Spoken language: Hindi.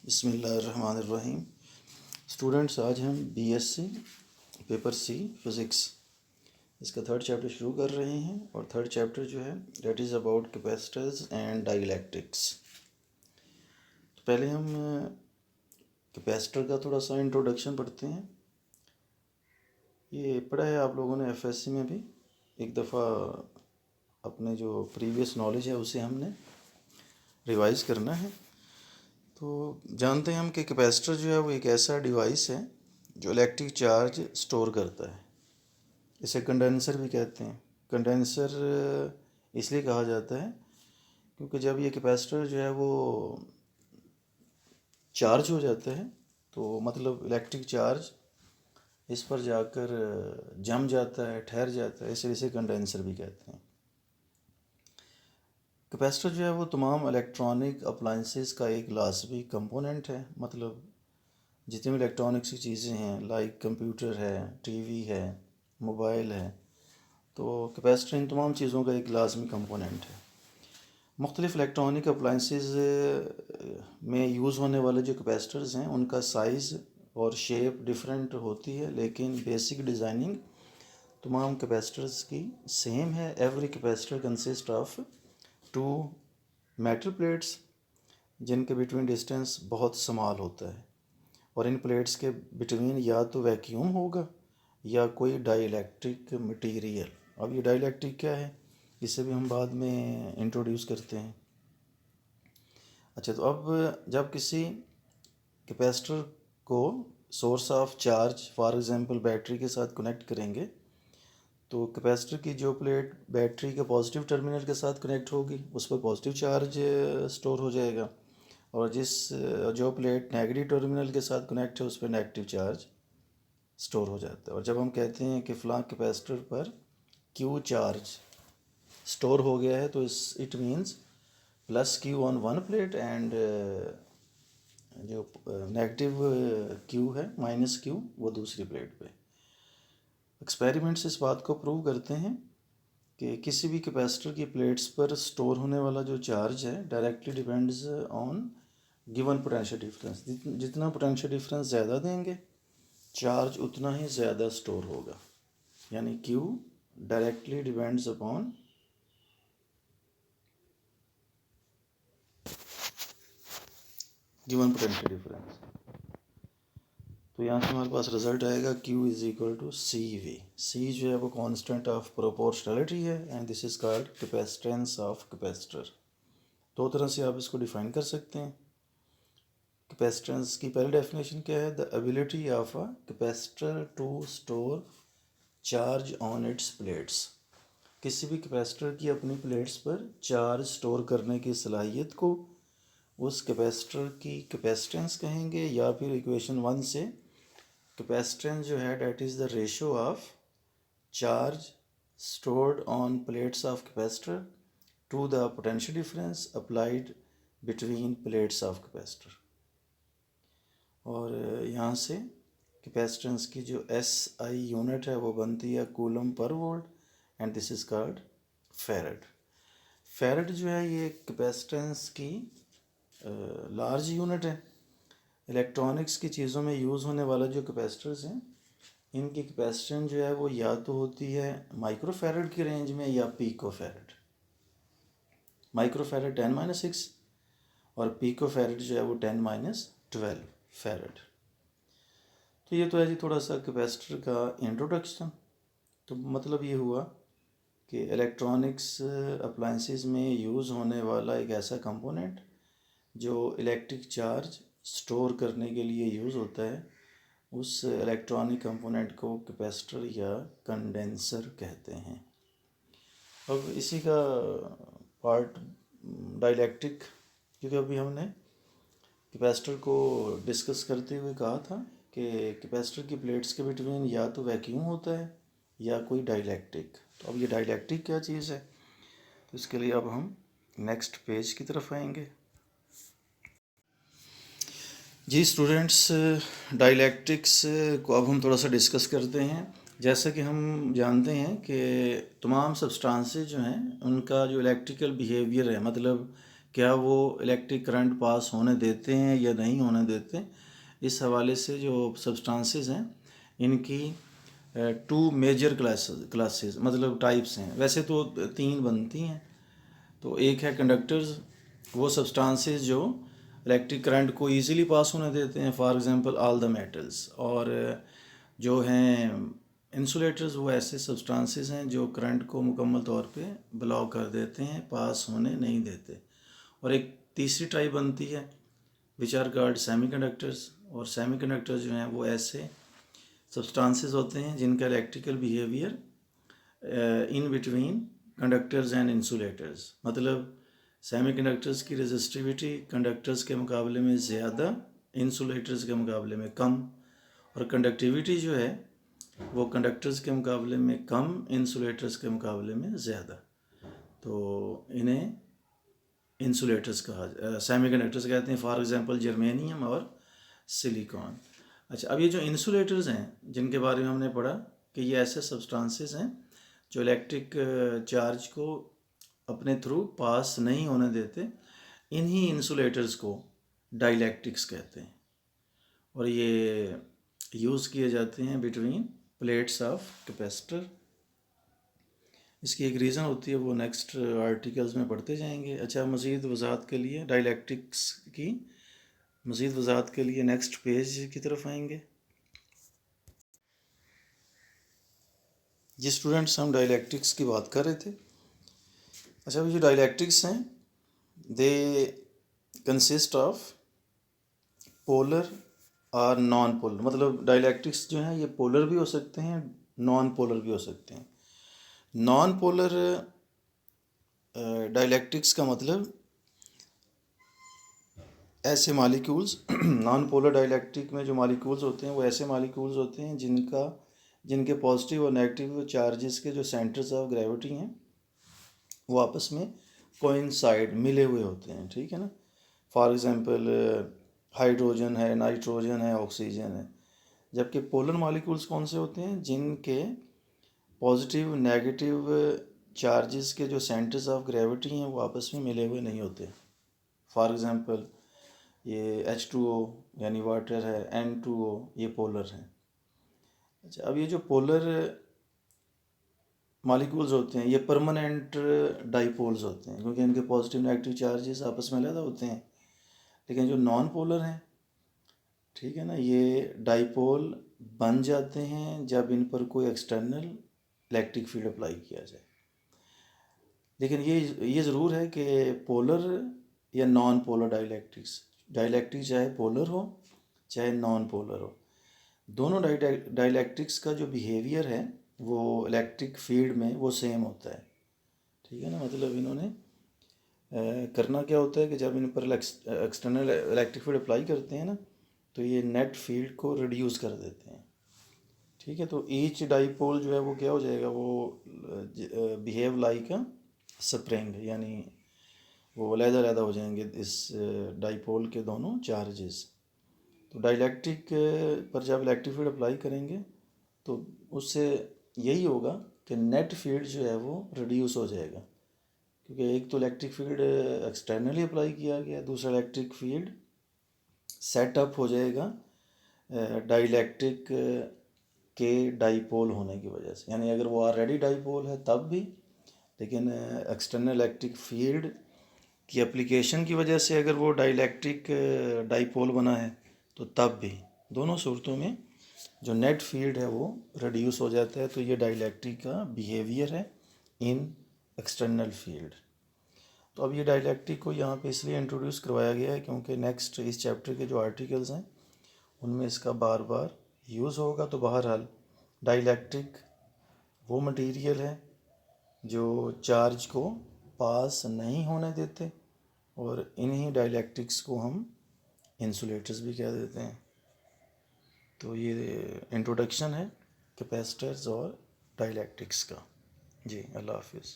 बिस्मिल्लाहिर्रहमानिर्रहीम। स्टूडेंट्स, आज हम बीएससी पेपर सी फिज़िक्स इसका थर्ड चैप्टर शुरू कर रहे हैं। और थर्ड चैप्टर जो है that is about capacitors and dielectrics. तो पहले हम कैपेसिटर का थोड़ा सा इंट्रोडक्शन पढ़ते हैं। ये पढ़ा है आप लोगों ने एफएससी में भी एक दफ़ा। अपने जो प्रीवियस नॉलेज है उसे हमने रिवाइज़ करना है। तो जानते हैं हम कि कैपेसिटर जो है वो एक ऐसा डिवाइस है जो इलेक्ट्रिक चार्ज स्टोर करता है। इसे कंडेंसर भी कहते हैं। कंडेंसर इसलिए कहा जाता है क्योंकि जब ये कैपेसिटर जो है वो चार्ज हो जाता है तो मतलब इलेक्ट्रिक चार्ज इस पर जाकर जम जाता है, ठहर जाता है, इसलिए इसे कंडेंसर भी कहते हैं। कैपेसिटर जो है वो तमाम इलेक्ट्रॉनिक अप्लाइंसेस का एक लाजमी कंपोनेंट है। मतलब जितनी भी इलेक्ट्रॉनिक्स की चीज़ें हैं, लाइक कंप्यूटर है, टीवी है, मोबाइल है, तो कैपेसिटर इन तमाम चीज़ों का एक लाजमी कंपोनेंट है। मुख्तलिफ़ इलेक्ट्रॉनिक अप्लाइंसेस में यूज़ होने वाले जो कैपेसिटर्स हैं उनका साइज़ और शेप डिफरेंट होती है, लेकिन बेसिक डिज़ाइनिंग तमाम कैपेसिटर्स की सेम है। Every capacitor consist of two metal plates जिनके बिटवीन डिस्टेंस बहुत स्मॉल होता है, और इन प्लेट्स के बिटवीन या तो वैक्यूम होगा या कोई डाइलेक्ट्रिक मटेरियल। अब ये डाइलेक्ट्रिक क्या है इसे भी हम बाद में इंट्रोड्यूस करते हैं। अच्छा, तो अब जब किसी कैपेसिटर को source of charge for example battery के साथ कनेक्ट करेंगे तो कैपेसिटर की जो प्लेट बैटरी के पॉजिटिव टर्मिनल के साथ कनेक्ट होगी उस पर पॉजिटिव चार्ज स्टोर हो जाएगा, और जो प्लेट नेगेटिव टर्मिनल के साथ कनेक्ट है उस पर नेगेटिव चार्ज स्टोर हो जाता है। और जब हम कहते हैं कि फ़लाँ कैपेसिटर पर क्यू चार्ज स्टोर हो गया है तो it means plus Q on one plate and जो नेगेटिव क्यू है माइनस क्यू वो दूसरी प्लेट पे। एक्सपेरिमेंट्स इस बात को प्रूव करते हैं कि किसी भी कैपेसिटर की प्लेट्स पर स्टोर होने वाला जो चार्ज है directly depends on given potential difference. जितना पोटेंशियल डिफरेंस ज़्यादा देंगे चार्ज उतना ही ज़्यादा स्टोर होगा, यानी Q directly depends upon given potential difference. तो यहाँ से हमारे पास रिजल्ट आएगा Q is equal to C V. C जो है वो कांस्टेंट ऑफ प्रोपोर्शनलिटी है and this is called capacitance of capacitor. दो तरह से आप इसको डिफाइन कर सकते हैं। कैपेसिटेंस की पहली डेफिनेशन क्या है? The ability of a capacitor to store charge on its plates. किसी भी कैपेसिटर की अपनी प्लेट्स पर चार्ज स्टोर करने की सलाहियत को उस कैपेसिटर की कैपेसिटेंस कहेंगे, या फिर इक्वेशन 1 से कैपेसिटेंस जो है that is the ratio of charge stored on plates of capacitor to the potential difference applied between plates of capacitor. और यहाँ से कैपेसिटेंस की जो SI यूनिट है वो बनती है coulomb per volt and this is called farad. Farad जो है ये कैपेसिटेंस की लार्ज यूनिट है। इलेक्ट्रॉनिक्स की चीज़ों में यूज़ होने वाला जो कैपेसिटर्स हैं इनकी कैपेसिटेंस जो है वो या तो होती है माइक्रोफैरड की रेंज में या पिकोफैरड। माइक्रोफैरड 10-6 और पिकोफैरड जो है वो 10-12 फैरड। तो ये तो है जी थोड़ा सा कैपेसिटर का इंट्रोडक्शन। तो मतलब ये हुआ कि इलेक्ट्रॉनिक्स अप्लाइंसेस में यूज़ होने वाला एक ऐसा कंपोनेंट जो इलेक्ट्रिक चार्ज स्टोर करने के लिए यूज़ होता है, उस इलेक्ट्रॉनिक कंपोनेंट को कैपेसिटर या कंडेंसर कहते हैं। अब इसी का पार्ट डाइलेक्ट्रिक, क्योंकि अभी हमने कैपेसिटर को डिस्कस करते हुए कहा था कि कैपेसिटर की प्लेट्स के बिटवीन या तो वैक्यूम होता है या कोई डाइलेक्ट्रिक। तो अब ये डाइलेक्ट्रिक क्या चीज़ है, तो इसके लिए अब हम नेक्स्ट पेज की तरफ आएंगे। जी स्टूडेंट्स, डाइलेक्ट्रिक्स को अब हम थोड़ा सा डिस्कस करते हैं। जैसा कि हम जानते हैं कि तमाम सब्सटेंसेस जो हैं उनका जो इलेक्ट्रिकल बिहेवियर है, मतलब क्या वो इलेक्ट्रिक करंट पास होने देते हैं या नहीं होने देते, इस हवाले से जो सब्सटेंसेस हैं इनकी टू मेजर क्लासेस मतलब टाइप्स हैं। वैसे तो तीन बनती हैं। तो एक है कंडक्टर्स, वो सब्सटेंसेस जो इलेक्ट्रिक करंट को इजीली पास होने देते हैं, for example all the metals. और जो हैं इंसुलेटर्स, वो ऐसे सब्सटेंसेस हैं जो करंट को मुकम्मल तौर पे ब्लॉक कर देते हैं, पास होने नहीं देते। और एक तीसरी टाइप बनती है विच आर कॉल्ड सेमीकंडक्टर्स। और सेमीकंडक्टर्स जो हैं वो ऐसे सब्सटेंसेस होते हैं जिनका electrical behaviour in between conductors and insulators, मतलब सेमीकंडक्टर्स की रेजिस्टिविटी कंडक्टर्स के मुकाबले में ज़्यादा, इंसुलेटर्स के मुकाबले में कम। और कंडक्टिविटी जो है वो कंडक्टर्स के मुकाबले में कम, इंसुलेटर्स के मुकाबले में ज़्यादा। तो इन्हें इंसुलेटर्स कहा, सेमीकंडक्टर्स कहते हैं, फॉर एग्जांपल जर्मेनियम और सिलिकॉन। अच्छा, अब ये जो इंसुलेटर्स हैं जिनके बारे में हमने पढ़ा कि ये ऐसे सब्सटेंसेस हैं जो इलेक्ट्रिक चार्ज को अपने थ्रू पास नहीं होने देते, इन्हीं इंसुलेटर्स को डाइलेक्ट्रिक्स कहते हैं। और ये यूज़ किए जाते हैं बिटवीन प्लेट्स ऑफ कैपेसिटर। इसकी एक रीज़न होती है, वो नेक्स्ट आर्टिकल्स में पढ़ते जाएंगे। अच्छा, मज़ीद वज़ाहत के लिए डाइलेक्ट्रिक्स की मज़ीद वज़ाहत के लिए नेक्स्ट पेज की तरफ आएंगे। जी स्टूडेंट्स, हम डाइलेक्ट्रिक्स की बात कर रहे थे। अच्छा, ये जो डाइलेक्ट्रिक्स हैं दे कंसिस्ट ऑफ पोलर और नॉन पोलर। मतलब डाइलेक्ट्रिक्स जो हैं ये पोलर भी हो सकते हैं, नॉन पोलर भी हो सकते हैं। नॉन पोलर डाइलेक्ट्रिक्स का मतलब ऐसे मालिक्यूल्स नॉन पोलर डाइलेक्ट्रिक में जो मालिक्यूल्स होते हैं वो ऐसे मालिक्यूल्स होते हैं जिनके पॉजिटिव और नेगेटिव चार्जेस के जो सेंटर्स ऑफ ग्रेविटी हैं वो आपस में कोइंसाइड, मिले हुए होते हैं। ठीक है ना। फॉर एग्जांपल हाइड्रोजन है, नाइट्रोजन है, ऑक्सीजन है। जबकि पोलर मॉलिक्यूल्स कौन से होते हैं? जिनके पॉजिटिव नेगेटिव चार्जेस के जो सेंटर्स ऑफ ग्रेविटी हैं वो आपस में मिले हुए नहीं होते। फॉर एग्जांपल ये H2O यानी वाटर है, N2O, ये पोलर है। अच्छा, अब ये जो पोलर मॉलिक्यूल्स होते हैं ये परमानेंट डाइपोल्स होते हैं क्योंकि इनके पॉजिटिव नेगेटिव चार्जेस आपस में अलग होते हैं। लेकिन जो नॉन पोलर हैं, ठीक है ना, ये डाइपोल बन जाते हैं जब इन पर कोई एक्सटर्नल इलेक्ट्रिक फील्ड अप्लाई किया जाए। लेकिन ये ज़रूर है कि पोलर या नॉन पोलर डाइलेक्ट्रिक चाहे पोलर हो चाहे नॉन पोलर हो, दोनों डाइलेक्ट्रिक्स का जो बिहेवियर है वो इलेक्ट्रिक फील्ड में वो सेम होता है। ठीक है ना। मतलब इन्होंने करना क्या होता है कि जब इन पर एक्सटर्नल इलेक्ट्रिक फील्ड अप्लाई करते हैं ना तो ये नेट फील्ड को रिड्यूस कर देते हैं। ठीक है। तो ईच डाइपोल जो है वो क्या हो जाएगा, वो बिहेव लाइक अ स्प्रिंग, यानी वो अलग-अलग हो जाएंगे इस डाइपोल के दोनों चार्जेस। तो डाइलेक्ट्रिक पर जब इलेक्ट्रिक फील्ड अप्लाई करेंगे तो उससे यही होगा कि नेट फील्ड जो है वो रिड्यूस हो जाएगा, क्योंकि एक तो इलेक्ट्रिक फील्ड एक्सटर्नली अप्लाई किया गया, दूसरा इलेक्ट्रिक फील्ड सेटअप हो जाएगा डाइलेक्ट्रिक के डाइपोल होने की वजह से। यानी अगर वो ऑलरेडी डाइपोल है तब भी, लेकिन एक्सटर्नल इलेक्ट्रिक फील्ड की एप्लीकेशन की वजह से अगर वो डाइलेक्ट्रिक डाइपोल बना है तो तब भी, दोनों सूरतों में जो नेट फील्ड है वो रिड्यूस हो जाता है। तो ये डाइलेक्ट्रिक का बिहेवियर है इन एक्सटर्नल फील्ड। तो अब ये डाइलेक्ट्रिक को यहाँ पे इसलिए इंट्रोड्यूस करवाया गया है क्योंकि नेक्स्ट इस चैप्टर के जो आर्टिकल्स हैं उनमें इसका बार बार यूज़ होगा। तो बहरहाल डाइलेक्ट्रिक वो मटेरियल है जो चार्ज को पास नहीं होने देते, और इन्हीं डाइलेक्ट्रिक्स को हम इंसुलेटर्स भी कह देते हैं। तो ये इंट्रोडक्शन है कैपेसिटर्स और डाइलेक्ट्रिक्स का। जी, अल्लाह हाफिज़।